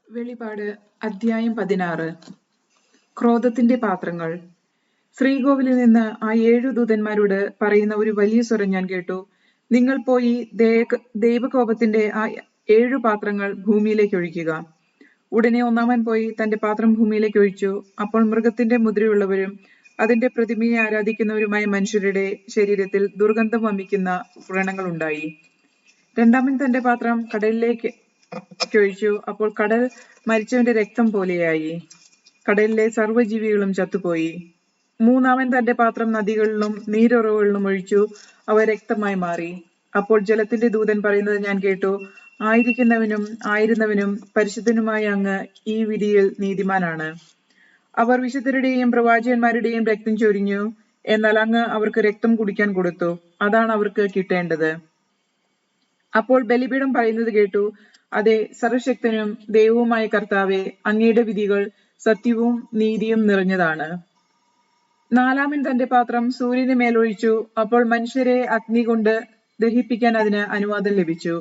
വെളിപാട് അധ്യായം 16. ക്രോധത്തിന്റെ പാത്രങ്ങൾ. ശ്രീകോവിലിൽ നിന്ന് ആ 7 ദൂതന്മാരോട് പറയുന്ന ഒരു വലിയ സ്വരം ഞാൻ കേട്ടു. നിങ്ങൾ പോയി ദൈവകോപത്തിന്റെ ആ 7 പാത്രങ്ങൾ ഭൂമിയിലേക്ക് ഒഴിക്കുക. ഉടനെ ഒന്നാമൻ പോയി തന്റെ പാത്രം ഭൂമിയിലേക്ക് ഒഴിച്ചു. അപ്പോൾ മൃഗത്തിന്റെ മുദ്രയുള്ളവരും അതിന്റെ പ്രതിമയെ ആരാധിക്കുന്നവരുമായ മനുഷ്യരുടെ ശരീരത്തിൽ ദുർഗന്ധം വമിക്കുന്ന വ്രണങ്ങൾ ഉണ്ടായി. രണ്ടാമൻ തന്റെ പാത്രം കടലിലേക്ക് ഒഴിച്ചു. അപ്പോൾ കടൽ മരിച്ചവന്റെ രക്തം പോലെയായി. കടലിലെ സർവ്വജീവികളും ചത്തുപോയി. മൂന്നാമൻ തന്റെ പാത്രം നദികളിലും നീരുറവുകളിലും ഒഴിച്ചു. അവ രക്തമായി മാറി. അപ്പോൾ ജലത്തിന്റെ ദൂതൻ പറയുന്നത് ഞാൻ കേട്ടു. ആയിരിക്കുന്നവനും ആയിരുന്നവനും പരിശുദ്ധനുമായ അങ്ങ് ഈ വിധിയിൽ നീതിമാനാണ്. അവർ വിശുദ്ധരുടെയും പ്രവാചകന്മാരുടെയും രക്തം ചൊരിഞ്ഞു. എന്നാൽ അങ്ങ് അവർക്ക് രക്തം കുടിക്കാൻ കൊടുത്തു. അതാണ് അവർക്ക് കിട്ടേണ്ടത്. അപ്പോൾ ബലിപീഠം പറയുന്നത് കേട്ടു. അതെ, സർവശക്തനും ദൈവവുമായ കർത്താവേ, അങ്ങയുടെ വിധികൾ സത്യവും നീതിയും നിറഞ്ഞതാണ്. നാലാമൻ തന്റെ പാത്രം സൂര്യന് മേലൊഴിച്ചു. അപ്പോൾ മനുഷ്യരെ അഗ്നി കൊണ്ട് ദഹിപ്പിക്കാൻ അതിന് അനുവാദം ലഭിച്ചു.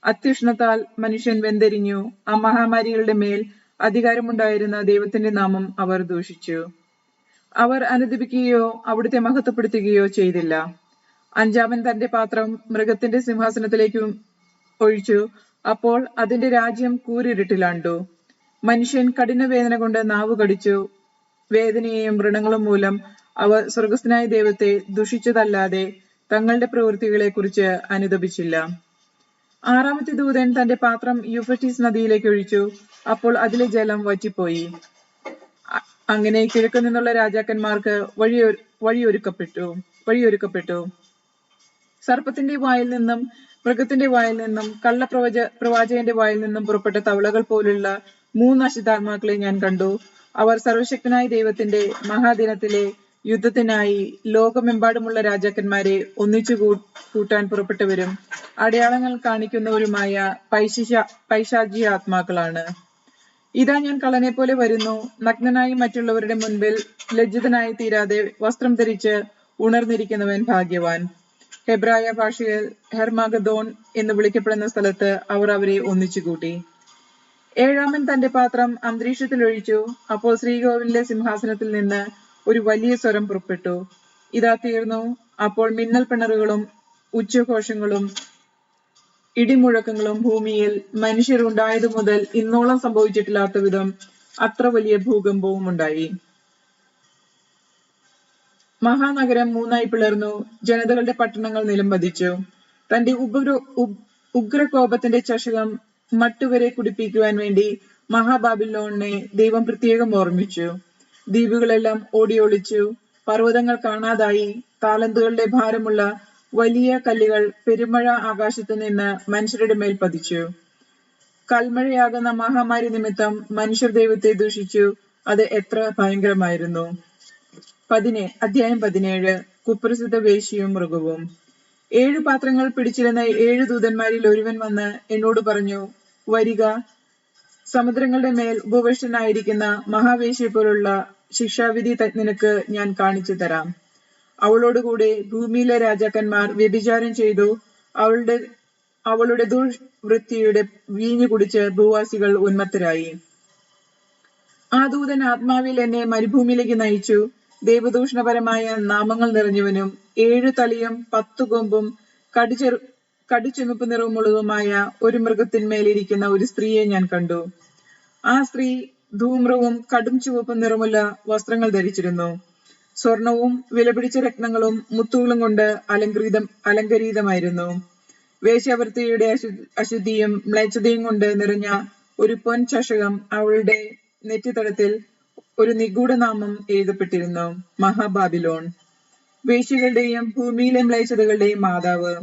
അത്യുഷ്ണത്താൽ മനുഷ്യൻ വെന്തെരിഞ്ഞു. ആ മഹാമാരികളുടെ മേൽ അധികാരമുണ്ടായിരുന്ന ദൈവത്തിന്റെ നാമം അവർ ദൂഷിച്ചു. അവർ അനുദപിക്കുകയോ അവിടുത്തെ മഹത്വപ്പെടുത്തുകയോ ചെയ്തില്ല. അഞ്ചാമൻ തന്റെ പാത്രം മൃഗത്തിന്റെ സിംഹാസനത്തിലേക്ക് ഒഴിച്ചു. അപ്പോൾ അതിന്റെ രാജ്യം കൂരിരുട്ടിലാണ്ടു. മനുഷ്യൻ കഠിനവേദന കൊണ്ട് നാവ് കടിച്ചു. വേദനയെയും വ്രണങ്ങളും മൂലം അവർ സ്വർഗസ്ഥനായ ദൈവത്തെ ദുഷിച്ചതല്ലാതെ തങ്ങളുടെ പ്രവൃത്തികളെ കുറിച്ച് അനുദപിച്ചില്ല. ആറാമത്തെ ദൂതൻ തന്റെ പാത്രം യൂഫ്രട്ടീസ് നദിയിലേക്ക് ഒഴിച്ചു. അപ്പോൾ അതിലെ ജലം വറ്റിപ്പോയി. അങ്ങനെ കിഴക്കു നിന്നുള്ള രാജാക്കന്മാർക്ക് വഴിയൊരുക്കപ്പെട്ടു. സർപ്പത്തിന്റെ വായിൽ നിന്നും മൃഗത്തിന്റെ വായിൽ നിന്നും പ്രവാചകന്റെ വായിൽ നിന്നും പുറപ്പെട്ട തവളകൾ പോലുള്ള 3 അശുദ്ധാത്മാക്കളെ ഞാൻ കണ്ടു. അവർ സർവശക്തനായ ദൈവത്തിന്റെ മഹാദിനത്തിലെ യുദ്ധത്തിനായി ലോകമെമ്പാടുമുള്ള രാജാക്കന്മാരെ ഒന്നിച്ചു കൂട്ടാൻ പുറപ്പെട്ടവരും അടയാളങ്ങൾ കാണിക്കുന്നവരുമായ പൈശാചിക ആത്മാക്കളാണ്. ഇതാ, ഞാൻ കള്ളനെ പോലെ വരുന്നു. നഗ്നനായി മറ്റുള്ളവരുടെ മുൻപിൽ ലജ്ജിതനായി തീരാതെ വസ്ത്രം ധരിച്ച് ഉണർന്നിരിക്കുന്നവൻ ഭാഗ്യവാൻ. ഹെബ്രായ ഭാഷയിൽ ഹെർമാഗദോൻ എന്ന് വിളിക്കപ്പെടുന്ന സ്ഥലത്ത് അവർ അവരെ ഒന്നിച്ചുകൂട്ടി. ഏഴാമൻ തന്റെ പാത്രം അന്തരീക്ഷത്തിൽ ഒഴിച്ചു. അപ്പോൾ ശ്രീകോവിലിലെ സിംഹാസനത്തിൽ നിന്ന് ഒരു വലിയ സ്വരം പുറപ്പെട്ടു. ഇതാ തീർന്നു. അപ്പോൾ മിന്നൽ പിണറുകളും ഉച്ചഘോഷങ്ങളും ഇടിമുഴക്കങ്ങളും ഭൂമിയിൽ മനുഷ്യർ ഉണ്ടായതു മുതൽ ഇന്നോളം സംഭവിച്ചിട്ടില്ലാത്ത വിധം അത്ര വലിയ ഭൂകമ്പവും ഉണ്ടായി. മഹാനഗരം 3 പിളർന്നു. ജനതകളുടെ പട്ടണങ്ങൾ നിലംപതിച്ചു. തന്റെ ഉഗ്രകോപത്തിന്റെ ചഷകം മട്ടുവരെ കുടിപ്പിക്കുവാൻ വേണ്ടി മഹാബാബിലോണിനെ ദൈവം പ്രത്യേകം ഓർമ്മിച്ചു. ദ്വീപുകളെല്ലാം ഓടിയൊളിച്ചു. പർവ്വതങ്ങൾ കാണാതായി. താലന്തുകളുടെ ഭാരമുള്ള വലിയ കല്ലുകൾ പെരുമഴ ആകാശത്ത് നിന്ന് മനുഷ്യരുടെ മേൽ പതിച്ചു. കൽമഴയാകുന്ന മഹാമാരി നിമിത്തം മനുഷ്യർ ദൈവത്തെ ദൂഷിച്ചു. അത് എത്ര ഭയങ്കരമായിരുന്നു. അധ്യായം 17. കുപ്രസിദ്ധ വേശ്യയും മൃഗവും. 7 പാത്രങ്ങൾ പിടിച്ചിരുന്ന 7 ദൂതന്മാരിൽ ഒരുവൻ വന്ന് എന്നോട് പറഞ്ഞു, വരിക, സമുദ്രങ്ങളുടെ മേൽ ഉപവിഷ്ടനായിരിക്കുന്ന മഹാവേശ്യയെ പോലുള്ള ശിക്ഷാവിധി നിനക്ക് ഞാൻ കാണിച്ചു തരാം. അവളോടുകൂടെ ഭൂമിയിലെ രാജാക്കന്മാർ വ്യഭിചാരം ചെയ്തു. അവളുടെ ദുർവൃത്തിയുടെ വീഞ്ഞു കുടിച്ച് ഭൂവാസികൾ ഉന്മത്തരായി. ആ ദൂതൻ ആത്മാവിൽ എന്നെ മരുഭൂമിയിലേക്ക് നയിച്ചു. ദൈവദൂഷണപരമായ നാമങ്ങൾ നിറഞ്ഞവനും 7 തലയും 10 കൊമ്പും കടുചുമപ്പ് നിറമുള്ളതുമായ ഒരു മൃഗത്തിന്മേലിരിക്കുന്ന ഒരു സ്ത്രീയെ ഞാൻ കണ്ടു. ആ സ്ത്രീ ധൂമ്രവും കടും ചുവപ്പും നിറമുള്ള വസ്ത്രങ്ങൾ ധരിച്ചിരുന്നു. സ്വർണവും വിലപിടിച്ച രത്നങ്ങളും മുത്തുകളും കൊണ്ട് അലങ്കരിതമായിരുന്നു. വേശ്യാവൃത്തിയുടെ അശുദ്ധിയും മ്ലേച്ഛതയും കൊണ്ട് നിറഞ്ഞ ഒരു പൊൻ ചഷകം അവളുടെ നെറ്റിത്തടത്തിൽ ഒരു നിഗൂഢനാമം എഴുതപ്പെട്ടിരുന്നു, മഹാബാബിലോൺ, വേശ്യകളുടെയും ഭൂമിയിലെ മ്ലേച്ഛതകളുടെയും മാതാവ്.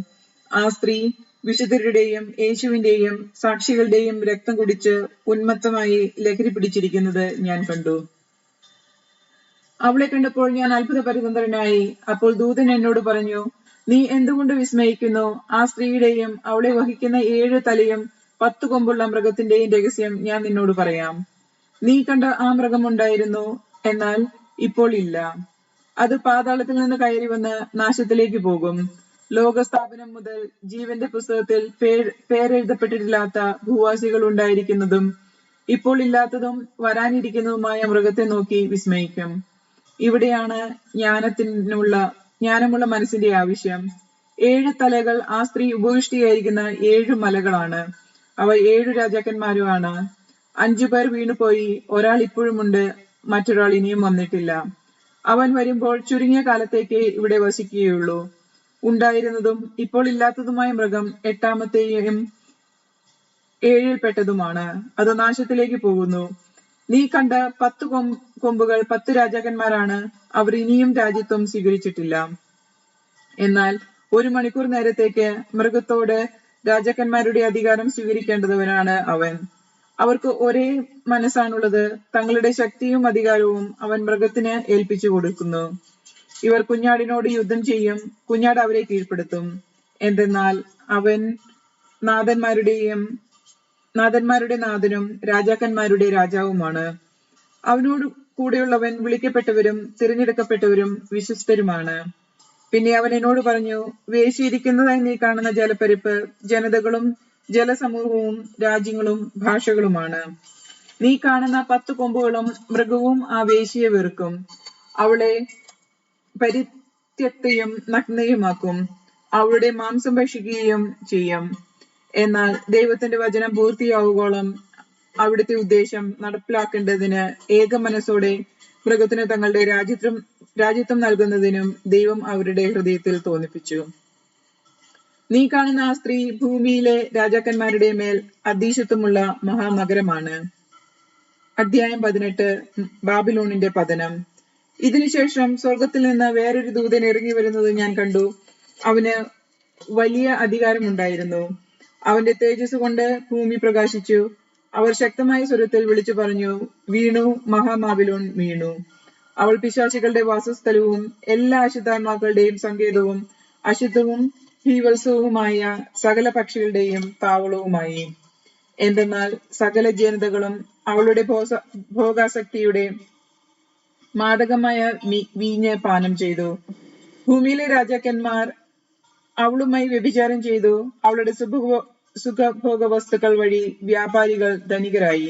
ആ സ്ത്രീ വിശുദ്ധരുടെയും യേശുവിന്റെയും സാക്ഷികളുടെയും രക്തം കുടിച്ച് ഉന്മത്തമായി ലഹരി പിടിച്ചിരിക്കുന്നത് ഞാൻ കണ്ടു. അവളെ കണ്ടപ്പോൾ ഞാൻ അത്ഭുതപരിതന്ത്രനായി. അപ്പോൾ ദൂതൻ എന്നോട് പറഞ്ഞു, നീ എന്തുകൊണ്ട് വിസ്മയിക്കുന്നു? ആ സ്ത്രീയുടെയും അവളെ വഹിക്കുന്ന 7 തലയും 10 കൊമ്പുള്ള മൃഗത്തിന്റെയും രഹസ്യം ഞാൻ നിന്നോട് പറയാം. നീ കണ്ട ആ മൃഗം ഉണ്ടായിരുന്നു, എന്നാൽ ഇപ്പോൾ ഇല്ല. അത് പാതാളത്തിൽ നിന്ന് കയറി വന്ന് നാശത്തിലേക്ക് പോകും. ലോകസ്ഥാപനം മുതൽ ജീവന്റെ പുസ്തകത്തിൽ പേരെഴുതപ്പെട്ടിട്ടില്ലാത്ത ഭൂവാസികൾ ഉണ്ടായിരിക്കുന്നതും ഇപ്പോൾ ഇല്ലാത്തതും വരാനിരിക്കുന്നതുമായ മൃഗത്തെ നോക്കി വിസ്മയിക്കും. ഇവിടെയാണ് ജ്ഞാനമുള്ള മനസ്സിന്റെ ആവശ്യം. 7 തലകൾ ആ സ്ത്രീ ഉപവിഷ്ടിയായിരിക്കുന്ന 7 മലകളാണ്. അവ 7 രാജാക്കന്മാരുമാണ്. 5 പേർ വീണുപോയി, ഒരാൾ ഇപ്പോഴുമുണ്ട്, മറ്റൊരാൾ ഇനിയും വന്നിട്ടില്ല. അവൻ വരുമ്പോൾ ചുരുങ്ങിയ കാലത്തേക്ക് ഇവിടെ വസിക്കുകയുള്ളൂ. ഉണ്ടായിരുന്നതും ഇപ്പോൾ ഇല്ലാത്തതുമായ മൃഗം 8-ാമത്തെയും 7-ൽ-പെട്ടതുമാണ്. അത് നാശത്തിലേക്ക് പോകുന്നു. നീ കണ്ട 10 കൊമ്പുകൾ 10 രാജാക്കന്മാരാണ്. അവർ ഇനിയും രാജ്യത്വം സ്വീകരിച്ചിട്ടില്ല. എന്നാൽ 1 മണിക്കൂർ നേരത്തേക്ക് മൃഗത്തോട് രാജാക്കന്മാരുടെ അധികാരം സ്വീകരിക്കേണ്ടവനാണ് അവൻ. അവർക്ക് ഒരേ മനസ്സാണുള്ളത്. തങ്ങളുടെ ശക്തിയും അധികാരവും അവൻ മൃഗത്തിന് ഏൽപ്പിച്ചു കൊടുക്കുന്നു. ഇവർ കുഞ്ഞാടിനോട് യുദ്ധം ചെയ്യും. കുഞ്ഞാട് അവരെ കീഴ്പ്പെടുത്തും. എന്തെന്നാൽ അവൻ നാഥന്മാരുടെ നാഥനും രാജാക്കന്മാരുടെ രാജാവുമാണ്. അവനോട് കൂടെയുള്ളവൻ വിളിക്കപ്പെട്ടവരും തിരഞ്ഞെടുക്കപ്പെട്ടവരും വിശ്വസ്തരുമാണ്. പിന്നെ അവൻ എന്നോട് പറഞ്ഞു, വേശിയിരിക്കുന്നതായി നീ കാണുന്ന ജലപ്പരപ്പ് ജനതകളും ജലസമൂഹവും രാജ്യങ്ങളും ഭാഷകളുമാണ്. നീ കാണുന്ന 10 കൊമ്പുകളും മൃഗവും ആ വേശ്യയെ വെറുക്കും. അവളെ പരിത്യക്തയും നഗ്നയുമാക്കും. അവളുടെ മാംസം ഭക്ഷിക്കുകയും ചെയ്യും. എന്നാൽ ദൈവത്തിന്റെ വചനം പൂർത്തിയാവുകോളം അവിടുത്തെ ഉദ്ദേശം നടപ്പിലാക്കേണ്ടതിന് ഏക മനസ്സോടെ മൃഗത്തിന് തങ്ങളുടെ രാജ്യത്വം നൽകുന്നതിനും ദൈവം അവരുടെ ഹൃദയത്തിൽ തോന്നിപ്പിച്ചു. നീ കാണുന്ന ആ സ്ത്രീ ഭൂമിയിലെ രാജാക്കന്മാരുടെ മേൽ അധീശത്വമുള്ള മഹാനഗരമാണ്. അധ്യായം 18. ബാബിലോണിന്റെ പതനം. ഇതിനുശേഷം സ്വർഗത്തിൽ നിന്ന് വേറൊരു ദൂതൻ ഇറങ്ങി വരുന്നത് ഞാൻ കണ്ടു. അവന് വലിയ അധികാരമുണ്ടായിരുന്നു. അവന്റെ തേജസ് കൊണ്ട് ഭൂമി പ്രകാശിച്ചു. അവർ ശക്തമായ സ്വരത്തിൽ വിളിച്ചു പറഞ്ഞു, വീണു, മഹാബാബിലോൺ വീണു. അവൾ പിശാചുകളുടെ വാസസ്ഥലവും എല്ലാ അശുദ്ധാത്മാക്കളുടെയും സങ്കേതവും അശുദ്ധവും ഭീവത്സവുമായ സകല പക്ഷികളുടെയും താവളവുമായി. എന്തെന്നാൽ സകല ജനതകളും അവളുടെ ഭോഗാസക്തിയുടെ മാദകമായ വീഞ്ഞ് പാനം ചെയ്തു. ഭൂമിയിലെ രാജാക്കന്മാർ അവളുമായി വ്യഭിചാരം ചെയ്തു. അവളുടെ സുഖഭോഗ വസ്തുക്കൾ വഴി വ്യാപാരികൾ ധനികരായി.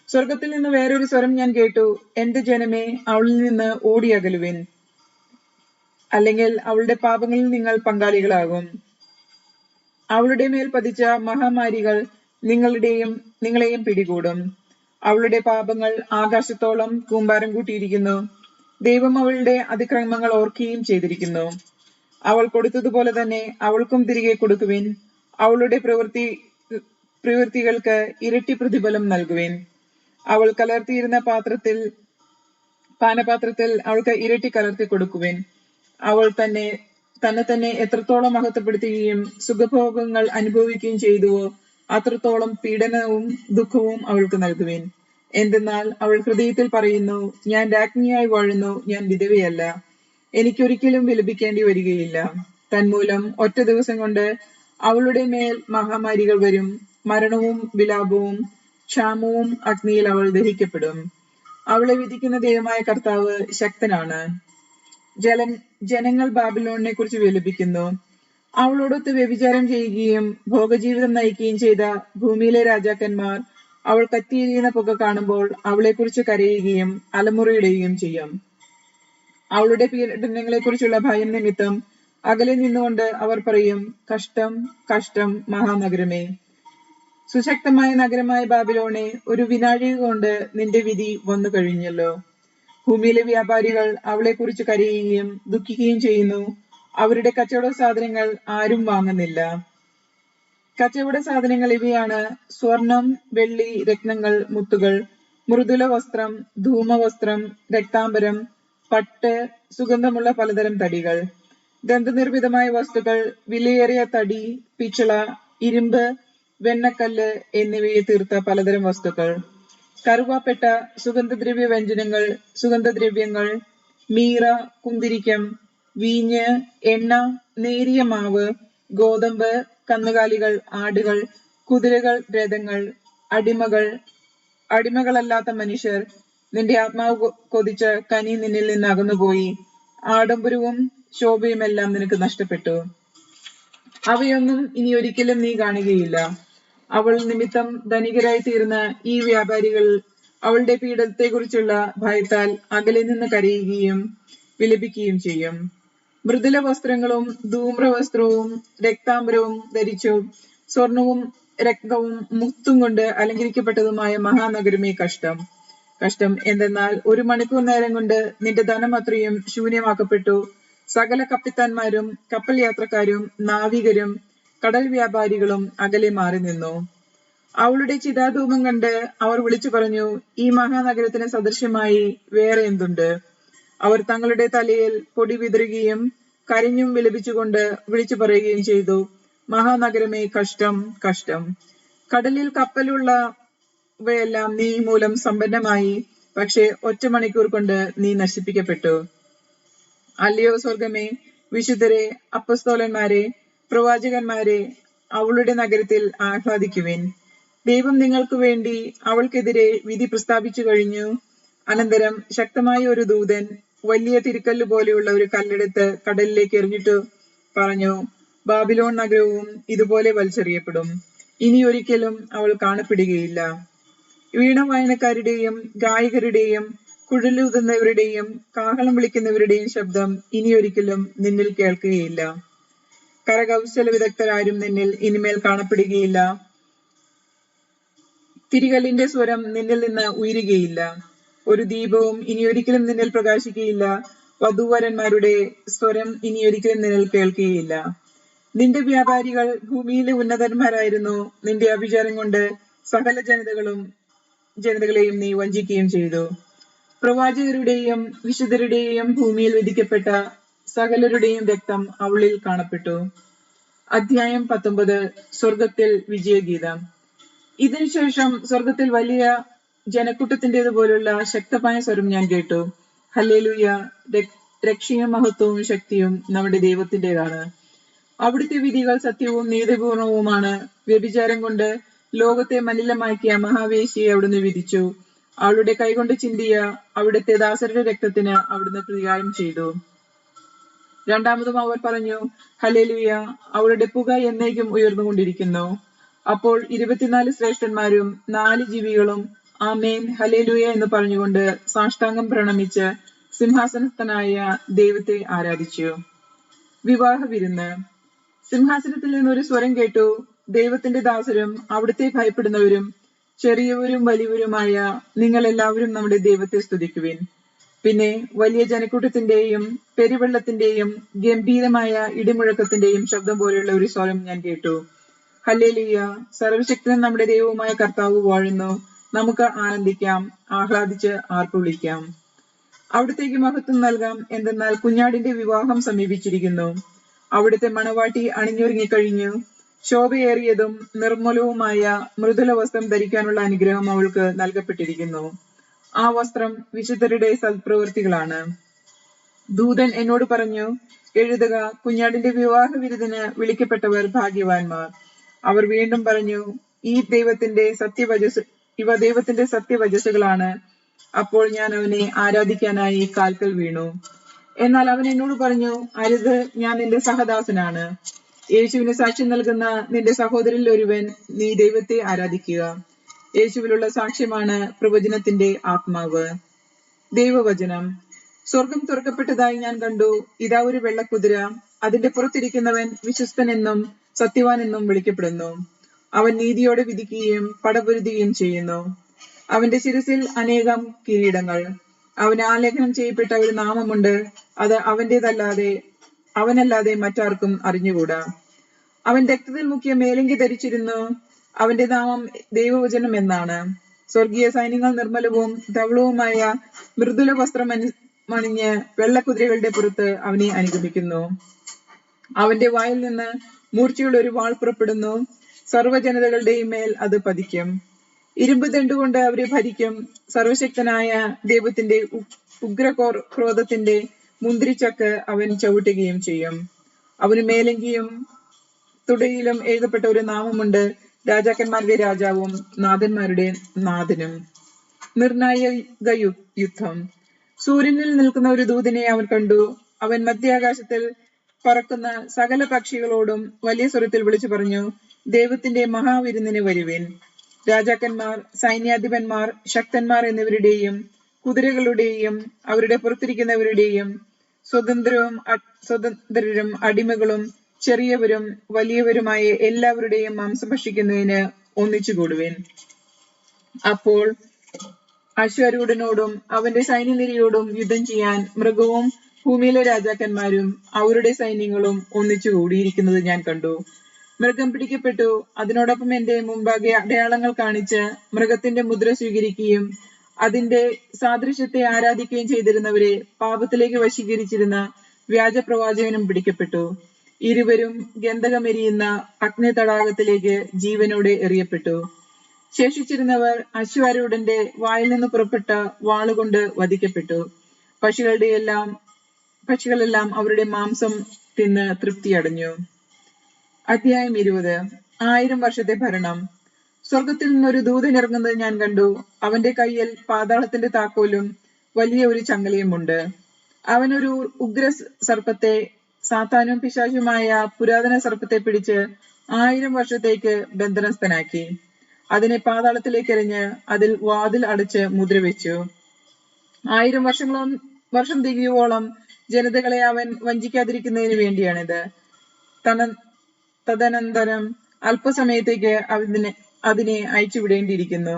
സ്വർഗത്തിൽ നിന്ന് വേറൊരു സ്വരം ഞാൻ കേട്ടു, എന്റെ ജനമേ, അവളിൽ നിന്ന് ഓടിയകലുവിൻ, അല്ലെങ്കിൽ അവളുടെ പാപങ്ങളിൽ നിങ്ങൾ പങ്കാളികളാകും. അവളുടെ മേൽ പതിച്ച മഹാമാരികൾ നിങ്ങളെയും പിടികൂടും. അവളുടെ പാപങ്ങൾ ആകാശത്തോളം കൂമ്പാരം കൂട്ടിയിരിക്കുന്നു. ദൈവം അവളുടെ അതിക്രമങ്ങൾ ഓർക്കുകയും ചെയ്തിരിക്കുന്നു. അവൾ കൊടുത്തതുപോലെ തന്നെ അവൾക്കും തിരികെ കൊടുക്കുവിൻ. അവളുടെ പ്രവൃത്തികൾക്ക് ഇരട്ടി പ്രതിഫലം നൽകുവിൻ. അവൾ കലർത്തിയിരുന്ന പാനപാത്രത്തിൽ അവൾക്ക് ഇരട്ടി കലർത്തി കൊടുക്കുവിൻ. അവൾ തന്നെ എത്രത്തോളം മഹത്വപ്പെടുത്തുകയും സുഖഭോഗങ്ങൾ അനുഭവിക്കുകയും ചെയ്തുവോ അത്രത്തോളം പീഡനവും ദുഃഖവും അവൾക്ക് നൽകുവിൻ. എന്തെന്നാൽ അവൾ ഹൃദയത്തിൽ പറയുന്നു, ഞാൻ രാജ്ഞിയായി വാഴുന്നു, ഞാൻ വിധവയല്ല, എനിക്കൊരിക്കലും വിലപിക്കേണ്ടി വരികയില്ല. തന്മൂലം ഒറ്റ ദിവസം കൊണ്ട് അവളുടെ മേൽ മഹാമാരികൾ വരും. മരണവും വിലാപവും ക്ഷാമവും അഗ്നിയിൽ അവൾ ദഹിക്കപ്പെടും. അവളെ വിധിക്കുന്ന ദൈവമായ കർത്താവ് ശക്തനാണ്. ജനങ്ങൾ ബാബിലോണിനെ കുറിച്ച് വിലപിക്കുന്നു. അവളോടൊത്ത് വ്യഭിചാരം ചെയ്യുകയും ഭോഗജീവിതം നയിക്കുകയും ചെയ്ത ഭൂമിയിലെ രാജാക്കന്മാർ അവൾ കത്തിയെരിയുന്ന പുക കാണുമ്പോൾ അവളെക്കുറിച്ച് കരയുകയും അലമുറയിടുകയും ചെയ്യും. അവളുടെ പീഡനങ്ങളെ കുറിച്ചുള്ള ഭയം നിമിത്തം അകലെ നിന്നുകൊണ്ട് അവർ പറയും, കഷ്ടം, കഷ്ടം, മഹാനഗരമേ, സുശക്തമായ നഗരമായ ബാബിലോണെ, ഒരു വിനാഴിക കൊണ്ട് നിന്റെ വിധി വന്നു കഴിഞ്ഞല്ലോ. ഭൂമിയിലെ വ്യാപാരികൾ അവളെക്കുറിച്ച് കരയുകയും ദുഃഖിക്കുകയും ചെയ്യുന്നു. അവരുടെ കച്ചവട സാധനങ്ങൾ ആരും വാങ്ങുന്നില്ല. കച്ചവട സാധനങ്ങൾ ഇവയാണ്: സ്വർണം, വെള്ളി, രത്നങ്ങൾ, മുത്തുകൾ, മൃദുല വസ്ത്രം, ധൂമവസ്ത്രം, രക്താംബരം, പട്ട്, സുഗന്ധമുള്ള പലതരം തടികൾ, ദന്തനിർമ്മിതമായ വസ്തുക്കൾ, വിലയേറിയ തടി, പിച്ചള, ഇരുമ്പ്, വെണ്ണക്കല്ല് എന്നിവയെ തീർത്ത പലതരം വസ്തുക്കൾ, കറുവാപ്പെട്ട, സുഗന്ധദ്രവ്യ വ്യഞ്ജനങ്ങൾ, സുഗന്ധദ്രവ്യങ്ങൾ, മീറ, കുന്തിരിക്കം, വീഞ്ഞ്, എണ്ണ, നേരിയ മാവ്, ഗോതമ്പ്, കന്നുകാലികൾ, ആടുകൾ, കുതിരകൾ, രഥങ്ങൾ, അടിമകളല്ലാത്ത മനുഷ്യർ. നിന്റെ ആത്മാവ് കൊതിച്ച കനി നിന്നിൽ നിന്ന് അകന്നുപോയി. ആഡംബരവും ശോഭയുമെല്ലാം നിനക്ക് നഷ്ടപ്പെട്ടു. അവയൊന്നും ഇനി ഒരിക്കലും നീ കാണുകയില്ല. അവൾ നിമിത്തം ധനികരായി തീർന്ന ഈ വ്യാപാരികൾ അവളുടെ പീഡനത്തെക്കുറിച്ചുള്ള ഭയത്താൽ അകലെ നിന്ന് കരയുകയും വിലപിക്കുകയും ചെയ്യും. മൃദുല വസ്ത്രങ്ങളും ധൂമ്രവസ്ത്രവും രക്താംബരവും ധരിച്ചു സ്വർണവും രക്തവും മുത്തും കൊണ്ട് അലങ്കരിക്കപ്പെട്ടതുമായ മഹാനഗരമേ കഷ്ടം. കഷ്ടം എന്തെന്നാൽ 1 മണിക്കൂർ നേരം കൊണ്ട് നിന്റെ ധനം അത്രയും ശൂന്യമാക്കപ്പെട്ടു. സകല കപ്പിത്താന്മാരും കപ്പൽ യാത്രക്കാരും നാവികരും കടൽ വ്യാപാരികളും അകലെ മാറി നിന്നു. അവളുടെ ചിതാധൂപം കണ്ട് അവർ വിളിച്ചു പറഞ്ഞു, ഈ മഹാനഗരത്തിന് സദൃശ്യമായി വേറെ എന്തുണ്ട്? അവർ തങ്ങളുടെ തലയിൽ പൊടി വിതറുകയും കരഞ്ഞും വിലപിച്ചുകൊണ്ട് വിളിച്ചു പറയുകയും ചെയ്തു, മഹാനഗരമേ കഷ്ടം, കഷ്ടം. കടലിൽ കപ്പലുള്ളവയെല്ലാം നീ മൂലം സമ്പന്നമായി, പക്ഷേ 1 മണിക്കൂർ കൊണ്ട് നീ നശിപ്പിക്കപ്പെട്ടു. അല്ലയോ സ്വർഗമേ, വിശുദ്ധരെ, അപ്പസ്തോലന്മാരെ, പ്രവാചകന്മാരെ, അവളുടെ നഗരത്തിൽ ആഹ്ലാദിക്കുവിൻ. ദൈവം നിങ്ങൾക്ക് വേണ്ടി അവൾക്കെതിരെ വിധി പ്രസ്താവിച്ചു കഴിഞ്ഞു. അനന്തരം ശക്തമായ ഒരു ദൂതൻ വലിയ തിരിക്കല്ല് പോലെയുള്ള ഒരു കല്ലെടുത്ത് കടലിലേക്ക് എറിഞ്ഞിട്ടു പറഞ്ഞു, ബാബിലോൺ നഗരവും ഇതുപോലെ വലിച്ചെറിയപ്പെടും. ഇനി ഒരിക്കലും അവൾ കാണപ്പെടുകയില്ല. വീണ വായനക്കാരുടെയും ഗായകരുടെയും കുഴലൂതുന്നവരുടെയും കാഹളം വിളിക്കുന്നവരുടെയും ശബ്ദം ഇനിയൊരിക്കലും നിന്നിൽ കേൾക്കുകയില്ല. കരകൗശല വിദഗ്ധരാരും നിന്നിൽ ഇനിമേൽ കാണപ്പെടുകയില്ല. തിരികല്ലിന്റെ സ്വരം നിന്നിൽ നിന്ന് ഉയരുകയില്ല. ഒരു ദീപവും ഇനിയൊരിക്കലും നിന്നിൽ പ്രകാശിക്കുകയില്ല. വധൂവരന്മാരുടെ സ്വരം ഇനിയൊരിക്കലും നിന്നിൽ കേൾക്കുകയില്ല. നിന്റെ വ്യാപാരികൾ ഭൂമിയിലെ ഉന്നതന്മാരായിരുന്നു. നിന്റെ അഭിചാരം കൊണ്ട് സകല ജനതകളെയും നീ വഞ്ചിക്കുകയും ചെയ്തു. പ്രവാചകരുടെയും വിശുദ്ധരുടെയും ഭൂമിയിൽ വിധിക്കപ്പെട്ട സകലരുടെയും രക്തം അവളിൽ കാണപ്പെട്ടു. അധ്യായം 19. സ്വർഗത്തിൽ വിജയഗീതം. ഇതിനുശേഷം സ്വർഗത്തിൽ വലിയ ജനക്കൂട്ടത്തിൻ്റെതുപോലുള്ള ശക്തമായ സ്വരം ഞാൻ കേട്ടു. ഹല്ലേലൂയ, രക്ഷയും മഹത്വവും ശക്തിയും നമ്മുടെ ദൈവത്തിൻ്റെതാണ്. അവിടുത്തെ വിധികൾ സത്യവും നീതിപൂർണവുമാണ്. വ്യഭിചാരം കൊണ്ട് ലോകത്തെ മലിനമാക്കിയ മഹാവേശിയെ അവിടുന്ന് വിധിച്ചു. അവളുടെ കൈകൊണ്ട് ചിന്തിയ അവിടുത്തെ ദാസരുടെ രക്തത്തിന് അവിടുന്ന് പ്രതികാരം ചെയ്തു. രണ്ടാമതും അവർ പറഞ്ഞു, ഹല്ലേലൂയ, അവളുടെ പുക എന്നേക്കും ഉയർന്നുകൊണ്ടിരിക്കുന്നു. അപ്പോൾ 24 ശ്രേഷ്ഠന്മാരും 4 ജീവികളും ആമേൻ ഹല്ലേലൂയ എന്ന് പറഞ്ഞുകൊണ്ട് സാഷ്ടാംഗം പ്രണമിച്ച് സിംഹാസനസ്ഥനായ ദൈവത്തെ ആരാധിച്ചു. വിവാഹ വിരുന്ന്. സിംഹാസനത്തിൽ നിന്നൊരു സ്വരം കേട്ടു, ദൈവത്തിന്റെ ദാസരും അവിടുത്തെ ഭയപ്പെടുന്നവരും ചെറിയവരും വലിയവരുമായ നിങ്ങൾ എല്ലാവരും നമ്മുടെ ദൈവത്തെ സ്തുതിക്കുവിൻ. പിന്നെ വലിയ ജനക്കൂട്ടത്തിന്റെയും പെരുവെള്ളത്തിന്റെയും ഗംഭീരമായ ഇടിമുഴക്കത്തിന്റെയും ശബ്ദം പോലെയുള്ള ഒരു സ്വരം ഞാൻ കേട്ടു. ഹല്ലേലൂയ, സർവശക്തനും നമ്മുടെ ദൈവവുമായ കർത്താവ് വാഴുന്നു. നമുക്ക് ആനന്ദിക്കാം, ആഹ്ലാദിച്ച് ആർപ്പുവിളിക്കാം. അവിടുത്തേക്ക് മഹത്വം നൽകാം. എന്തെന്നാൽ കുഞ്ഞാടിന്റെ വിവാഹം സമീപിച്ചിരിക്കുന്നു. അവിടുത്തെ മണവാട്ടി അണിഞ്ഞൊരുങ്ങിക്കഴിഞ്ഞു. ശോഭയേറിയതും നിർമ്മലവുമായ മൃദുല വസ്ത്രം ധരിക്കാനുള്ള അനുഗ്രഹം അവൾക്ക് നൽകപ്പെട്ടിരിക്കുന്നു. ആ വസ്ത്രം വിശുദ്ധരുടെ സൽപ്രവൃത്തികളാണ്. ദൂതൻ എന്നോട് പറഞ്ഞു, എഴുതുക, കുഞ്ഞാടിന്റെ വിവാഹ വിരുന്നിന് വിളിക്കപ്പെട്ടവർ ഭാഗ്യവാന്മാർ. അവർ വീണ്ടും പറഞ്ഞു, ഇവ ദൈവത്തിന്റെ സത്യവചസ്സുകളാണ്. അപ്പോൾ ഞാൻ അവനെ ആരാധിക്കാനായി കാൽക്കൽ വീണു. എന്നാൽ അവൻ എന്നോട് പറഞ്ഞു, അരുത്, ഞാൻ നിന്റെ സഹദാസനാണ്. യേശുവിന് സാക്ഷ്യം നൽകുന്ന നിന്റെ സഹോദരിൽ ഒരുവൻ, നീ ദൈവത്തെ ആരാധിക്കുക. യേശുവിലുള്ള സാക്ഷ്യമാണ് പ്രവചനത്തിന്റെ ആത്മാവ്. ദൈവവചനം. സ്വർഗം തുറക്കപ്പെട്ടതായി ഞാൻ കണ്ടു. ഇതാ ഒരു വെള്ളക്കുതിര. അതിന്റെ പുറത്തിരിക്കുന്നവൻ വിശ്വസ്തനെന്നും സത്യവാനെന്നും വിളിക്കപ്പെടുന്നു. അവൻ നീതിയോടെ വിധിക്കുകയും പടപൊരുതുകയും ചെയ്യുന്നു. അവന്റെ ശിരസിൽ അനേകം കിരീടങ്ങൾ. അവന് ആലേഖനം ചെയ്യപ്പെട്ട ഒരു നാമമുണ്ട്. അത് അവനല്ലാതെ മറ്റാർക്കും അറിഞ്ഞുകൂടാ. അവൻ രക്തത്തിൽ മുക്കിയ മേലങ്കി ധരിച്ചിരുന്നു. അവന്റെ നാമം ദൈവവചനം എന്നാണ്. സ്വർഗീയ സൈന്യങ്ങൾ നിർമ്മലവും ധവളവുമായ മൃദുല വസ്ത്രം മണിഞ്ഞ് വെള്ളക്കുതിരകളുടെ പുറത്ത് അവനെ അനുഗമിക്കുന്നു. അവന്റെ വായിൽ നിന്ന് മൂർച്ചയുള്ള ഒരു വാൾ പുറപ്പെടുന്നു. സർവ്വജനതകളുടെയും മേൽ അത് പതിക്കും. ഇരുമ്പ് ദണ്ടുകൊണ്ട് അവരെ ഭരിക്കും. സർവശക്തനായ ദൈവത്തിന്റെ ഉഗ്രക്രോധത്തിന്റെ മുന്തിരിച്ചക്ക് അവൻ ചവിട്ടുകയും ചെയ്യും. അവന് മേലങ്കിയും തുടയിലും എഴുതപ്പെട്ട ഒരു നാമമുണ്ട്. രാജാക്കന്മാരുടെ രാജാവും നാഥന്മാരുടെ നാഥനും. നിർണായക യുദ്ധം. സൂര്യനിൽ നിൽക്കുന്ന ഒരു ദൂതനെ അവൻ കണ്ടു. അവൻ മധ്യാകാശത്തിൽ പറക്കുന്ന സകല പക്ഷികളോടും വലിയ സ്വരത്തിൽ വിളിച്ചു പറഞ്ഞു, ദൈവത്തിന്റെ മഹാവിരുന്നിന് വരുവിൻ. രാജാക്കന്മാർ, സൈന്യാധിപന്മാർ, ശക്തന്മാർ എന്നിവരുടെയും കുതിരകളുടെയും അവരുടെ പുറത്തിരിക്കുന്നവരുടെയും സ്വതന്ത്രരും അടിമകളും ചെറിയവരും വലിയവരുമായ എല്ലാവരുടെയും മാംസം ഭക്ഷിക്കുന്നതിന് ഒന്നിച്ചുകൂടുവിൻ. അപ്പോൾ അശ്വരൂഢനോടും അവന്റെ സൈന്യനിരയോടും യുദ്ധം ചെയ്യാൻ മൃഗവും ഭൂമിയിലെ രാജാക്കന്മാരും അവരുടെ സൈന്യങ്ങളും ഒന്നിച്ചു കൂടിയിരിക്കുന്നത് ഞാൻ കണ്ടു. മൃഗം പിടിക്കപ്പെട്ടു. അതിനോടൊപ്പം എന്റെ മുമ്പാകെ അടയാളങ്ങൾ കാണിച്ച് മൃഗത്തിന്റെ മുദ്ര സ്വീകരിക്കുകയും അതിന്റെ സാദൃശ്യത്തെ ആരാധിക്കുകയും ചെയ്തിരുന്നവരെ പാപത്തിലേക്ക് വശീകരിച്ചിരുന്ന വ്യാജപ്രവാചകനും പിടിക്കപ്പെട്ടു. ഇരുവരും ഗന്ധകമെരിയുന്ന അഗ്നി തടാകത്തിലേക്ക് ജീവനോടെ എറിയപ്പെട്ടു. ശേഷിച്ചിരുന്നവർ അശ്വാരൂഢന്റെ വായിൽ നിന്ന് പുറപ്പെട്ട വാളുകൊണ്ട് വധിക്കപ്പെട്ടു. പക്ഷികളെല്ലാം അവരുടെ മാംസം തിന്ന് തൃപ്തിയടഞ്ഞു. അധ്യായം 20. 1000 വർഷത്തെ ഭരണം. സ്വർഗത്തിൽ നിന്നൊരു ദൂതൻ ഇറങ്ങുന്നത് ഞാൻ കണ്ടു. അവന്റെ കയ്യിൽ പാതാളത്തിന്റെ താക്കോലും വലിയ ഒരു ചങ്ങലയുമുണ്ട്. അവനൊരു ഉഗ്ര സർപ്പത്തെ, സാത്താനും പിശാചുമായ പുരാതന സർപ്പത്തെ പിടിച്ച് 1000 വർഷത്തേക്ക് ബന്ധനസ്ഥനാക്കി. അതിനെ പാതാളത്തിലേക്ക് എറിഞ്ഞ് അതിൽ വാതിൽ അടച്ച് മുദ്രവെച്ചു. 1000 വർഷം തികയുവോളം ജനതകളെ അവൻ വഞ്ചിക്കാതിരിക്കുന്നതിന് വേണ്ടിയാണിത്. തദനന്തരം അല്പസമയത്തേക്ക് അതിനെ അയച്ചുവിടേണ്ടിയിരിക്കുന്നു.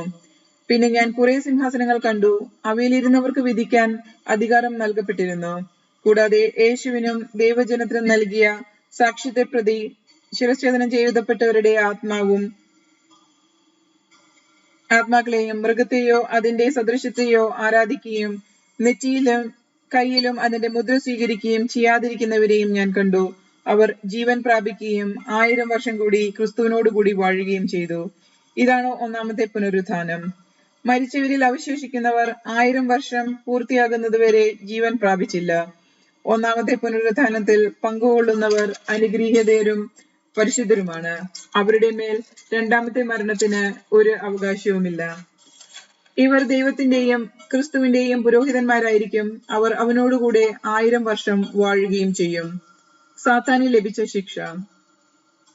പിന്നെ ഞാൻ കുറെ സിംഹാസനങ്ങൾ കണ്ടു. അവയിലിരുന്നവർക്ക് വിധിക്കാൻ അധികാരം നൽകപ്പെട്ടിരുന്നു. കൂടാതെ യേശുവിനും ദൈവജനത്തിനും നൽകിയ സാക്ഷ്യത്തെ പ്രതി ശിരച്ഛേദനം ചെയ്യപ്പെട്ടവരുടെ ആത്മാക്കളെയും മൃഗത്തെയോ അതിന്റെ സദൃശ്യത്തെയോ ആരാധിക്കുകയും നെറ്റിയിലും കയ്യിലും അതിന്റെ മുദ്ര സ്വീകരിക്കുകയും ചെയ്യാതിരിക്കുന്നവരെയും ഞാൻ കണ്ടു. അവർ ജീവൻ പ്രാപിക്കുകയും 1000 വർഷം കൂടി ക്രിസ്തുവിനോടുകൂടി വാഴുകയും ചെയ്തു. ഇതാണ് ഒന്നാമത്തെ പുനരുത്ഥാനം. മരിച്ചവരിൽ അവശേഷിക്കുന്നവർ 1000 വർഷം പൂർത്തിയാകുന്നതുവരെ ജീവൻ പ്രാപിച്ചില്ല. ഒന്നാമത്തെ പുനരുത്ഥാനത്തിൽ പങ്കുകൊള്ളുന്നവർ അനുഗ്രഹീതരും പരിശുദ്ധരുമാണ്. അവരുടെ മേൽ രണ്ടാമത്തെ മരണത്തിന് ഒരു അവകാശവുമില്ല. ഇവർ ദൈവത്തിന്റെയും ക്രിസ്തുവിന്റെയും പുരോഹിതന്മാരായിരിക്കും. അവർ അവനോടുകൂടെ 1000 വർഷം വാഴുകയും ചെയ്യും. സാത്താന് ലഭിച്ച ശിക്ഷ.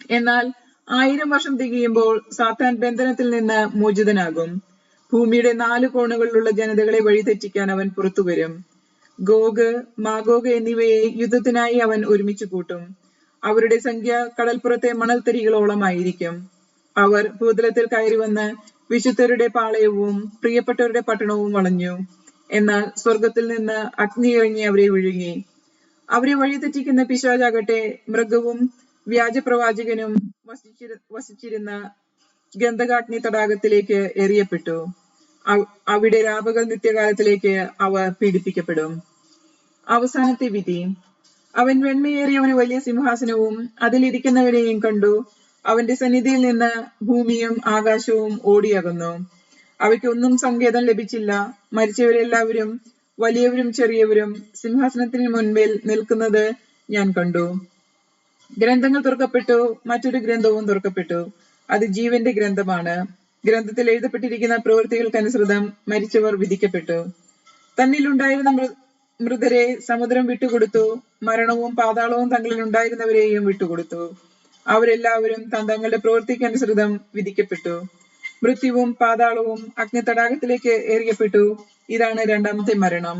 എന്നാൽ 1000 വർഷം തികയുമ്പോൾ സാത്താൻ ബന്ധനത്തിൽ നിന്ന് മോചിതനാകും. ഭൂമിയുടെ 4 കോണുകളിലുള്ള ജനതകളെ വഴിതെറ്റിക്കാൻ അവൻ പുറത്തുവരും. ഗോഗ്, മാഗോഗ് എന്നിവയെ യുദ്ധത്തിനായി അവൻ ഒരുമിച്ച് കൂട്ടും. അവരുടെ സംഖ്യ കടൽപ്പുറത്തെ മണൽത്തരികളോളമായിരിക്കും. അവർ ഭൂതലത്തിൽ കയറി വന്ന് വിശുദ്ധരുടെ പാളയവും പ്രിയപ്പെട്ടവരുടെ പട്ടണവും വളഞ്ഞു. എന്നാൽ സ്വർഗത്തിൽ നിന്ന് അഗ്നി ഇറങ്ങി അവരെ വിഴുങ്ങി. അവരെ വഴിതെറ്റിക്കുന്ന പിശാചാകട്ടെ മൃഗവും വ്യാജപ്രവാചകനും വസിച്ചിരുന്ന ഗന്ധകാഗ്നി തടാകത്തിലേക്ക് എറിയപ്പെട്ടു. അവിടെ രാപകൽ നിത്യകാലത്തിലേക്ക് അവ പീഡിപ്പിക്കപ്പെടും. അവസാനത്തെ വിധി. അവൻ വെണ്മയേറിയ ഒരു വലിയ സിംഹാസനവും അതിലിരിക്കുന്നവരെയും കണ്ടു. അവന്റെ സന്നിധിയിൽ നിന്ന് ഭൂമിയും ആകാശവും ഓടിയകന്നു. അവയ്ക്കൊന്നും സങ്കേതം ലഭിച്ചില്ല. മരിച്ചവരെല്ലാവരും, വലിയവരും ചെറിയവരും, സിംഹാസനത്തിന് മുൻപിൽ നിൽക്കുന്നത് ഞാൻ കണ്ടു. ഗ്രന്ഥങ്ങൾ തുറക്കപ്പെട്ടു. മറ്റൊരു ഗ്രന്ഥവും തുറക്കപ്പെട്ടു. അത് ജീവന്റെ ഗ്രന്ഥമാണ്. ഗ്രന്ഥത്തിൽ എഴുതപ്പെട്ടിരിക്കുന്ന പ്രവൃത്തികൾക്കനുസൃതം മരിച്ചവർ വിധിക്കപ്പെട്ടു. തന്നിലുണ്ടായിരുന്ന മൃതരെ സമുദ്രം വിട്ടുകൊടുത്തു. മരണവും പാതാളവും തങ്ങളിൽ ഉണ്ടായിരുന്നവരെയും വിട്ടുകൊടുത്തു. അവരെല്ലാവരും തങ്ങളുടെ പ്രവൃത്തിക്കനുസൃതം വിധിക്കപ്പെട്ടു. മൃത്യുവും പാതാളവും അഗ്നി തടാകത്തിലേക്ക് എറിയപ്പെട്ടു. ഇതാണ് രണ്ടാമത്തെ മരണം.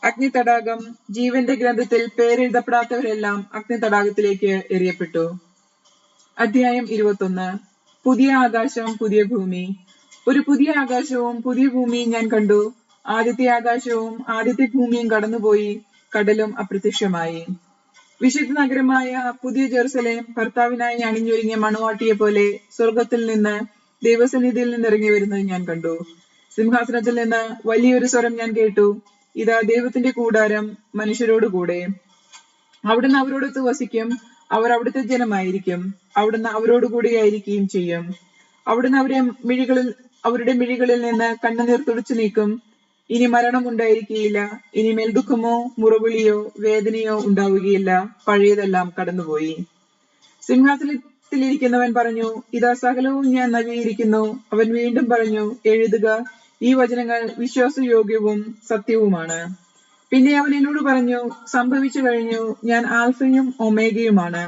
അഗ്നി തടാകം. ജീവന്റെ ഗ്രന്ഥത്തിൽ പേരെഴുതപ്പെടാത്തവരെല്ലാം അഗ്നി തടാകത്തിലേക്ക് എറിയപ്പെട്ടു. അധ്യായം 21. പുതിയ ആകാശം, പുതിയ ഭൂമി. ഒരു പുതിയ ആകാശവും പുതിയ ഭൂമിയും ഞാൻ കണ്ടു. ആദ്യത്തെ ആകാശവും ആദ്യത്തെ ഭൂമിയും കടന്നുപോയി. കടലും അപ്രത്യക്ഷമായി. വിശുദ്ധ നഗരമായ പുതിയ ജെറുസലേം ഭർത്താവിനായി അണിഞ്ഞൊരുങ്ങിയ മണവാട്ടിയെ പോലെ സ്വർഗത്തിൽ നിന്ന് ദൈവസന്നിധിയിൽ നിന്ന് ഇറങ്ങി വരുന്നത് ഞാൻ കണ്ടു. സിംഹാസനത്തിൽ നിന്ന് വലിയൊരു സ്വരം ഞാൻ കേട്ടു. ഇതാ ദൈവത്തിന്റെ കൂടാരം മനുഷ്യരോടുകൂടെ. അവിടുന്ന് അവരോടൊത്ത് വസിക്കും. അവർ അവിടുത്തെ ജനമായിരിക്കും. അവിടുന്ന് അവരോടുകൂടി ആയിരിക്കുകയും ചെയ്യും. അവിടുന്ന് അവരുടെ മിഴികളിൽ നിന്ന് കണ്ണുനീർ തുടച്ചു നീക്കും. ഇനി മരണം ഉണ്ടായിരിക്കുകയില്ല. ഇനിമേൽ ദുഃഖമോ മുറവിളിയോ വേദനയോ ഉണ്ടാവുകയില്ല. പഴയതെല്ലാം കടന്നുപോയി. സിംഹാസനത്തിലിരിക്കുന്നവൻ പറഞ്ഞു, ഇതാ സകലവും ഞാൻ നവീകരിക്കുന്നു. അവൻ വീണ്ടും പറഞ്ഞു, എഴുതുക, ഈ വചനങ്ങൾ വിശ്വാസയോഗ്യവും സത്യവുമാണ്. പിന്നെ അവൻ എന്നോട് പറഞ്ഞു, സംഭവിച്ചു കഴിഞ്ഞു. ഞാൻ ആൽഫയും ഒമേഗയുമാണ്,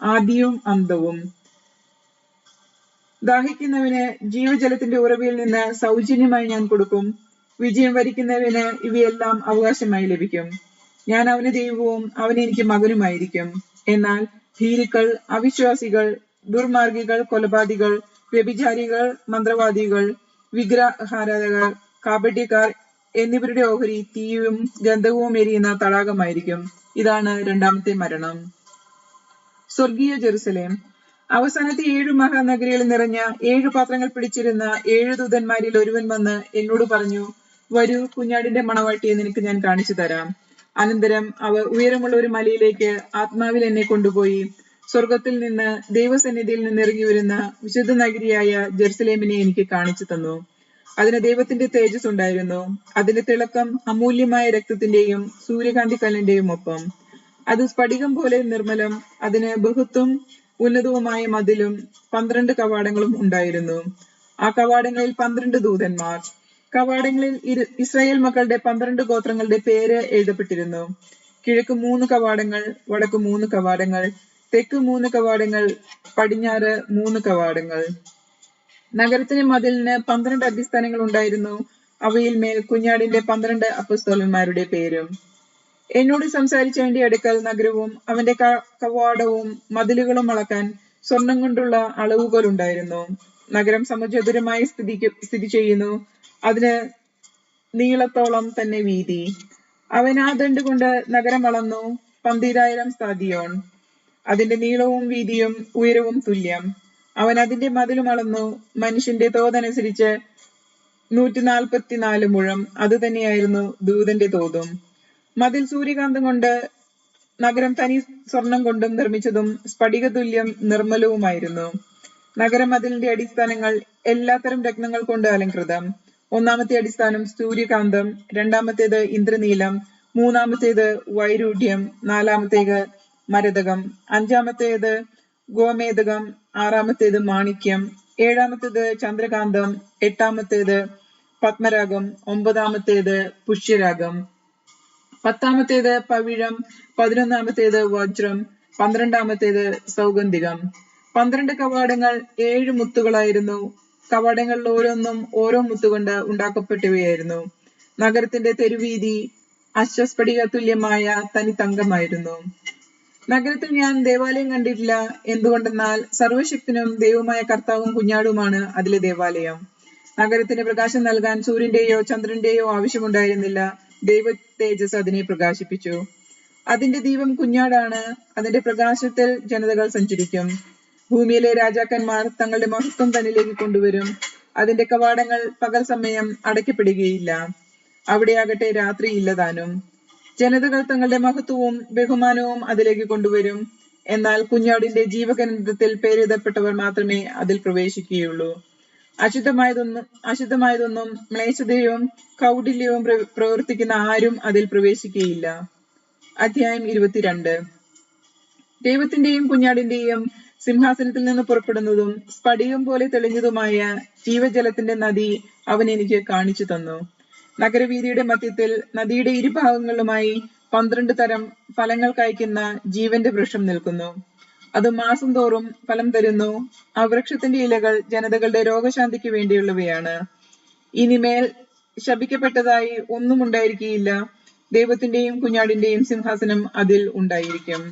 ആദിയും അന്തവും. ദാഹിക്കുന്നവന് ജീവജലത്തിന്റെ ഉറവിൽ നിന്ന് സൗജന്യമായി ഞാൻ കൊടുക്കും. വിജയം വരിക്കുന്നവന് ഇവയെല്ലാം അവകാശമായി ലഭിക്കും. ഞാൻ അവന് ദൈവവും അവൻ എനിക്ക് മകനുമായിരിക്കും. എന്നാൽ ഭീരുക്കൾ, അവിശ്വാസികൾ, ദുർമാർഗികൾ, കൊലപാതകികൾ, വ്യഭിചാരികൾ, മന്ത്രവാദികൾ, വിഗ്രഹാരാധകർ, കാപട്യക്കാർ എന്നിവരുടെ ഓഹരി തീയും ഗന്ധകവും എരിയുന്ന തടാകമായിരിക്കും. ഇതാണ് രണ്ടാമത്തെ മരണം. സ്വർഗീയ ജെറുസലേം. അവസാനത്തെ 7 മഹാനഗരികളിൽ നിറഞ്ഞ 7 പാത്രങ്ങൾ പിടിച്ചിരുന്ന 7 ദൂതന്മാരിൽ ഒരുവൻ വന്ന് എന്നോട് പറഞ്ഞു, വരൂ, കുഞ്ഞാടിന്റെ മണവാട്ടിയെ നിനക്ക് ഞാൻ കാണിച്ചു തരാം. അനന്തരം അവർ ഉയരമുള്ള ഒരു മലയിലേക്ക് ആത്മാവിൽ എന്നെ കൊണ്ടുപോയി സ്വർഗത്തിൽ നിന്ന് ദൈവസന്നിധിയിൽ നിന്ന് ഇറങ്ങി വരുന്ന വിശുദ്ധ നഗരിയായ ജെറുസലേമിനെ എനിക്ക് കാണിച്ചു തന്നു. അതിന് ദൈവത്തിന്റെ തേജസ് ഉണ്ടായിരുന്നു. അതിന്റെ തിളക്കം അമൂല്യമായ രക്തത്തിന്റെയും സൂര്യകാന്തി കല്ലിന്റെയും ഒപ്പം. അത് സ്ഫടികം പോലെ നിർമ്മലം. അതിന് ബഹുത്വം ഉന്നതവുമായ മതിലും 12 കവാടങ്ങളും ഉണ്ടായിരുന്നു. ആ കവാടങ്ങളിൽ 12 ദൂതന്മാർ. കവാടങ്ങളിൽ ഇസ്രായേൽ മക്കളുടെ 12 ഗോത്രങ്ങളുടെ പേര് എഴുതപ്പെട്ടിരുന്നു. കിഴക്ക് 3 കവാടങ്ങൾ, വടക്ക് 3 കവാടങ്ങൾ, തെക്ക് 3 കവാടങ്ങൾ, പടിഞ്ഞാറ് 3 കവാടങ്ങൾ. നഗരത്തിന് മതിലിന് 12 അടിസ്ഥാനങ്ങൾ ഉണ്ടായിരുന്നു. അവയിൽ മേൽ കുഞ്ഞാടിന്റെ 12 അപ്പസ്തോലന്മാരുടെ പേരും. എന്നോട് സംസാരിച്ചവന്റെ അടുക്കൽ നഗരവും അവന്റെ കവാടവും മതിലുകളും അളക്കാൻ സ്വർണം കൊണ്ടുള്ള അളവുകൾ ഉണ്ടായിരുന്നു. നഗരം സമചതുരമായി സ്ഥിതി ചെയ്യുന്നു. അതിന് നീളത്തോളം തന്നെ വീതി. അവൻ ആ ദണ്ഡ് കൊണ്ട് നഗരം അളന്നു. 12,000 സ്ഥാദിയോൻ. അതിന്റെ നീളവും വീതിയും ഉയരവും തുല്യം. അവൻ അതിന്റെ മതിലും അളന്നു. മനുഷ്യന്റെ തോതനുസരിച്ച് 144 മുഴം. അത് തന്നെയായിരുന്നു ദൂതന്റെ തോതും. മതിൽ സൂര്യകാന്തം കൊണ്ട്, നഗരം തനി സ്വർണം കൊണ്ടും നിർമ്മിച്ചതും സ്ഫടികതുല്യം നിർമ്മലവുമായിരുന്നു. നഗരമതിലിന്റെ അടിസ്ഥാനങ്ങൾ എല്ലാത്തരം രത്നങ്ങൾ കൊണ്ട് അലങ്കൃതം. ഒന്നാമത്തെ അടിസ്ഥാനം സൂര്യകാന്തം, രണ്ടാമത്തേത് ഇന്ദ്രനീലം, മൂന്നാമത്തേത് വൈരൂഢ്യം, നാലാമത്തേത് മരതകം, അഞ്ചാമത്തേത് ഗോമേതകം, ആറാമത്തേത് മാണിക്യം, ഏഴാമത്തേത് ചന്ദ്രകാന്തം, എട്ടാമത്തേത് പത്മരാഗം, ഒമ്പതാമത്തേത് പുഷ്യരാഗം, പത്താമത്തേത് പവിഴം, 11ാമത്തേത് വജ്രം, 12ാമത്തേത് സൗഗന്ധികം. 12 കവാടങ്ങൾ 7 മുത്തുകളായിരുന്നു. കവാടങ്ങളിൽ ഓരോന്നും ഓരോ മുത്തുകൊണ്ട് ഉണ്ടാക്കപ്പെട്ടവയായിരുന്നു. നഗരത്തിന്റെ തെരുവീതി അശ്വസ്ഫടിക തുല്യമായ തനി തങ്കമായിരുന്നു. നഗരത്തിൽ ഞാൻ ദേവാലയം കണ്ടിട്ടില്ല. എന്തുകൊണ്ടെന്നാൽ സർവശക്തനും ദൈവമായ കർത്താവും കുഞ്ഞാടുമാണ് അതിലെ ദേവാലയം. നഗരത്തിന് പ്രകാശം നൽകാൻ സൂര്യന്റെയോ ചന്ദ്രന്റെയോ ആവശ്യമുണ്ടായിരുന്നില്ല. ദൈവ തേജസ് അതിനെ പ്രകാശിപ്പിച്ചു. അതിന്റെ ദീപം കുഞ്ഞാടാണ്. അതിന്റെ പ്രകാശത്തിൽ ജനതകൾ സഞ്ചരിക്കും. ഭൂമിയിലെ രാജാക്കന്മാർ തങ്ങളുടെ മഹത്വം തന്നിലേക്ക് കൊണ്ടുവരും. അതിന്റെ കവാടങ്ങൾ പകൽ സമയം അടയ്ക്കപ്പെടുകയില്ല. അവിടെയാകട്ടെ രാത്രി ഇല്ലതാനും. ജനതകൾ തങ്ങളുടെ മഹത്വവും ബഹുമാനവും അതിലേക്ക് കൊണ്ടുവരും. എന്നാൽ കുഞ്ഞാടിന്റെ ജീവഗ്രന്ഥത്തിൽ പേരെഴുതപ്പെട്ടവർ മാത്രമേ അതിൽ പ്രവേശിക്കുകയുള്ളൂ. അശുദ്ധമായതൊന്നും മ്ലേച്ഛതയും കൗടില്യവും പ്രവർത്തിക്കുന്ന ആരും അതിൽ പ്രവേശിക്കുകയില്ല. അധ്യായം 22. ദൈവത്തിന്റെയും കുഞ്ഞാടിന്റെയും സിംഹാസനത്തിൽ നിന്ന് പുറപ്പെടുന്നതും സ്ഫടികം പോലെ തെളിഞ്ഞതുമായ ജീവജലത്തിന്റെ നദി അവൻ എനിക്ക് കാണിച്ചു തന്നു. നഗരവീതിയുടെ മധ്യത്തിൽ നദിയുടെ ഇരുഭാഗങ്ങളുമായി 12 തരം ഫലങ്ങൾ കായ്ക്കുന്ന ജീവന്റെ വൃക്ഷം നിൽക്കുന്നു. അത് മാസം തോറും ഫലം തരുന്നു. ആ വൃക്ഷത്തിന്റെ ഇലകൾ ജനതകളുടെ രോഗശാന്തിക്ക് വേണ്ടിയുള്ളവയാണ്. ഇനിമേൽ ശപിക്കപ്പെട്ടതായി ഒന്നും ഉണ്ടായിരിക്കുകയില്ല. ദൈവത്തിന്റെയും കുഞ്ഞാടിന്റെയും സിംഹാസനം അതിൽ ഉണ്ടായിരിക്കും.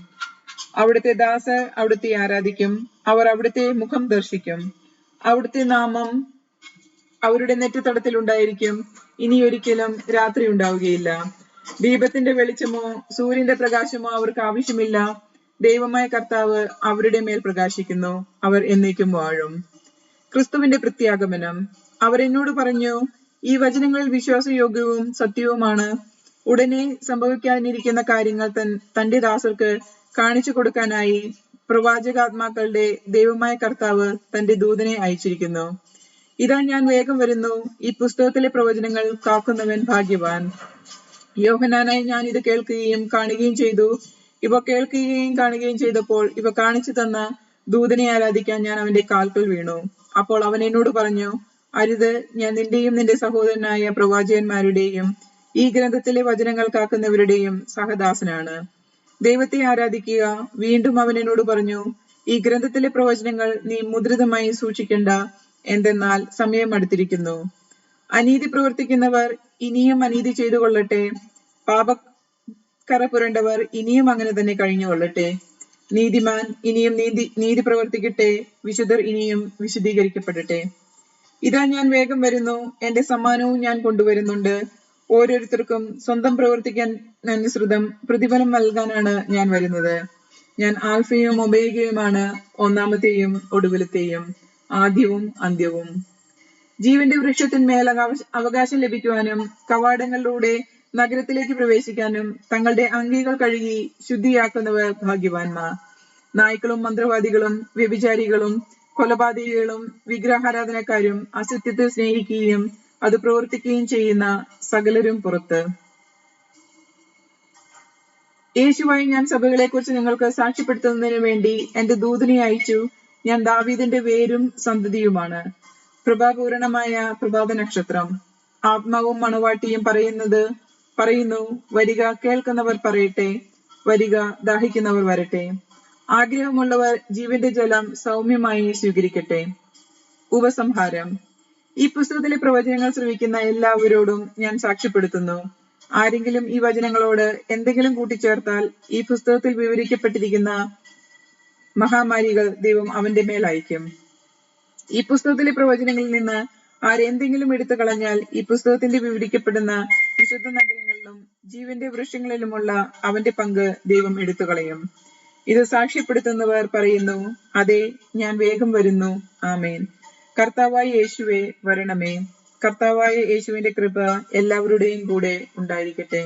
അവിടുത്തെ ദാസർ അവിടുത്തെ ആരാധിക്കും. അവർ അവിടുത്തെ മുഖം ദർശിക്കും. അവിടുത്തെ നാമം അവരുടെ നെറ്റിത്തടത്തിൽ ഉണ്ടായിരിക്കും. ഇനി ഒരിക്കലും രാത്രി ഉണ്ടാവുകയില്ല. ദീപത്തിന്റെ വെളിച്ചമോ സൂര്യന്റെ പ്രകാശമോ അവർക്ക് ആവശ്യമില്ല. ദൈവമായ കർത്താവ് അവരുടെ മേൽ പ്രകാശിക്കുന്നു. അവർ എന്നേക്കും വാഴും. ക്രിസ്തുവിന്റെ പ്രത്യാഗമനം. അവർ എന്നോട് പറഞ്ഞു, ഈ വചനങ്ങളിൽ വിശ്വാസയോഗ്യവും സത്യവുമാണ്. ഉടനെ സംഭവിക്കാനിരിക്കുന്ന കാര്യങ്ങൾ തന്റെ ദാസർക്ക് കാണിച്ചു കൊടുക്കാനായി പ്രവാചകാത്മാക്കളുടെ ദൈവമായ കർത്താവ് തന്റെ ദൂതനെ അയച്ചിരിക്കുന്നു. ഇതാ, ഞാൻ വേഗം വരുന്നു. ഈ പുസ്തകത്തിലെ പ്രവചനങ്ങൾ കാക്കുന്നവൻ ഭാഗ്യവാൻ. യോഹന്നാനായി ഞാൻ ഇത് കേൾക്കുകയും കാണുകയും ചെയ്തു. ഇവ കേൾക്കുകയും കാണുകയും ചെയ്തപ്പോൾ ഇവ കാണിച്ചു തന്ന ദൂതനെ ആരാധിക്കാൻ ഞാൻ അവന്റെ കാൽക്കൽ വീണു. അപ്പോൾ അവൻ എന്നോട് പറഞ്ഞു, അരുത്, ഞാൻ നിന്റെയും നിന്റെ സഹോദരനായ പ്രവാചകന്മാരുടെയും ഈ ഗ്രന്ഥത്തിലെ വചനങ്ങൾ കാക്കുന്നവരുടെയും സഹദാസനാണ്. ദൈവത്തെ ആരാധിക്കുക. വീണ്ടും അവൻ എന്നോട് പറഞ്ഞു, ഈ ഗ്രന്ഥത്തിലെ പ്രവചനങ്ങൾ നീ മുദ്രിതമായി സൂക്ഷിക്കേണ്ട, എന്തെന്നാൽ സമയം അടുത്തിരിക്കുന്നു. അനീതി പ്രവർത്തിക്കുന്നവർ ഇനിയും അനീതി ചെയ്തു കൊള്ളട്ടെ, പാപക്കറ പുരണ്ടവർ ഇനിയും അങ്ങനെ തന്നെ കഴിഞ്ഞുകൊള്ളട്ടെ. നീതിമാൻ ഇനിയും നീതി പ്രവർത്തിക്കട്ടെ, വിശുദ്ധർ ഇനിയും വിശുദ്ധീകരിക്കപ്പെടട്ടെ. ഇതാ ഞാൻ വേഗം വരുന്നു, എന്റെ സമ്മാനവും ഞാൻ കൊണ്ടുവരുന്നുണ്ട്. ഓരോരുത്തർക്കും സ്വന്തം പ്രവർത്തിക്കാൻ അനുസൃതം പ്രതിഫലം നൽകാനാണ് ഞാൻ വരുന്നത്. ഞാൻ ആൽഫയും ഒമേഗയുമാണ്, ഒന്നാമത്തെയും ഒടുവിലത്തെയും, ആദ്യവും അന്ത്യവും. ജീവന്റെ വൃക്ഷത്തിന്മേൽ അവകാശം ലഭിക്കുവാനും കവാടങ്ങളിലൂടെ നഗരത്തിലേക്ക് പ്രവേശിക്കാനും തങ്ങളുടെ അങ്കികൾ കഴുകി ശുദ്ധിയാക്കുന്നവർ ഭാഗ്യവാന്മാർ. നായ്ക്കളും മന്ത്രവാദികളും വ്യഭിചാരികളും കൊലപാതകികളും വിഗ്രഹാരാധനക്കാരും അസത്യത്തെ സ്നേഹിക്കുകയും അത് പ്രവർത്തിക്കുകയും ചെയ്യുന്ന സകലരും പുറത്ത്. യേശുവായി ഞാൻ സഭകളെക്കുറിച്ച് നിങ്ങൾക്ക് സാക്ഷ്യപ്പെടുത്തുന്നതിനു വേണ്ടി എന്റെ ദൂതനെ അയച്ചു. ഞാൻ ദാവീദിന്റെ വേരും സന്തതിയുമാണ്, പ്രഭാപൂരണമായ പ്രഭാത നക്ഷത്രം. ആത്മാവും മണവാട്ടിയും പറയുന്നു, വരിക, കേൾക്കുന്നവർ പറയട്ടെ, വരിക, ദാഹിക്കുന്നവർ വരട്ടെ, ആഗ്രഹമുള്ളവർ ജീവന്റെ ജലം സൗമ്യമായി സ്വീകരിക്കട്ടെ. ഉപസംഹാരം. ഈ പുസ്തകത്തിലെ പ്രവചനങ്ങൾ ശ്രവിക്കുന്ന എല്ലാവരോടും ഞാൻ സാക്ഷ്യപ്പെടുത്തുന്നു. ആരെങ്കിലും ഈ വചനങ്ങളോട് എന്തെങ്കിലും കൂട്ടിച്ചേർത്താൽ ഈ പുസ്തകത്തിൽ വിവരിക്കപ്പെട്ടിരിക്കുന്ന മഹാമാരികൾ ദൈവം അവന്റെ മേൽ അയക്കും. ഈ പുസ്തകത്തിലെ പ്രവചനങ്ങളിൽ നിന്ന് ആരെന്തെങ്കിലും എടുത്തു കളഞ്ഞാൽ ഈ പുസ്തകത്തിന്റെ വിവരിക്കപ്പെടുന്ന വിശുദ്ധ നഗരങ്ങളിലും ജീവന്റെ വൃക്ഷങ്ങളിലുമുള്ള അവന്റെ പങ്ക് ദൈവം എടുത്തുകളയും. ഇത് സാക്ഷ്യപ്പെടുത്തുന്നവർ പറയുന്നു, അതെ, ഞാൻ വേഗം വരുന്നു. ആമേൻ. കർത്താവായ യേശുവേ, വരണമേ. കർത്താവായ യേശുവിന്റെ കൃപ എല്ലാവരുടെയും കൂടെ ഉണ്ടായിരിക്കട്ടെ.